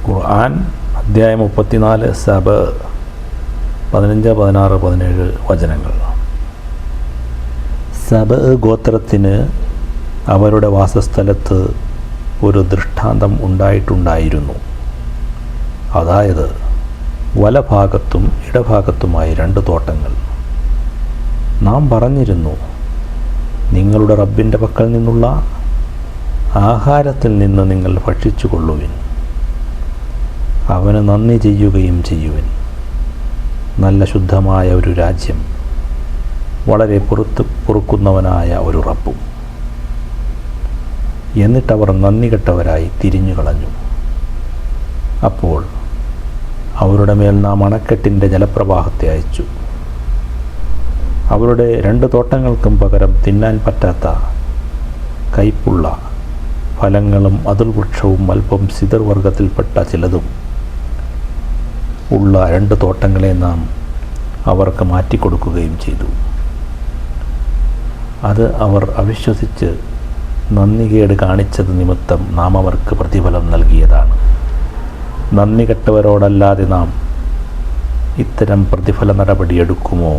ഖുർആൻ അധ്യായം 34 സബ 15, 16, 17 വചനങ്ങൾ. സബ ഗോത്രത്തിന് അവരുടെ വാസസ്ഥലത്ത് ഒരു ദൃഷ്ടാന്തം ഉണ്ടായിട്ടുണ്ടായിരുന്നു. അതായത് വലഭാഗത്തും ഇടഭാഗത്തുമായി 2 തോട്ടങ്ങൾ. നാം പറഞ്ഞിരുന്നു, നിങ്ങളുടെ റബ്ബിൻ്റെ പക്കൽ നിന്നുള്ള ആഹാരത്തിൽ നിന്ന് നിങ്ങൾ ഭക്ഷിച്ചു കൊള്ളുവിൻ, അവന് നന്ദി ചെയ്യുകയും ചെയ്യുവിൻ. നല്ല ശുദ്ധമായ ഒരു രാജ്യം, വളരെ പൊറുക്കുന്നവനായ ഒരു റബ്ബും. എന്നിട്ടവർ നന്ദി കെട്ടവരായി തിരിഞ്ഞു കളഞ്ഞു. അപ്പോൾ അവരുടെ മേൽ നാം അണക്കെട്ടിൻ്റെ ജലപ്രവാഹത്തെ അയച്ചു. അവരുടെ 2 തോട്ടങ്ങൾക്കും പകരം തിന്നാൻ പറ്റാത്ത കയ്പുള്ള ഫലങ്ങളും അതുൽവൃക്ഷവും അല്പം സിദർ വർഗത്തിൽപ്പെട്ട ചിലതും ഉള്ള 2 തോട്ടങ്ങളെ നാം അവർക്ക് മാറ്റിക്കൊടുക്കുകയും ചെയ്തു. അത് അവർ അവിശ്വസിച്ച് നന്ദികേട് കാണിച്ചത് നിമിത്തം നാം അവർക്ക് പ്രതിഫലം നൽകിയതാണ്. നന്ദി കെട്ടവരോടല്ലാതെ നാം ഇത്തരം പ്രതിഫല നടപടിയെടുക്കുമോ?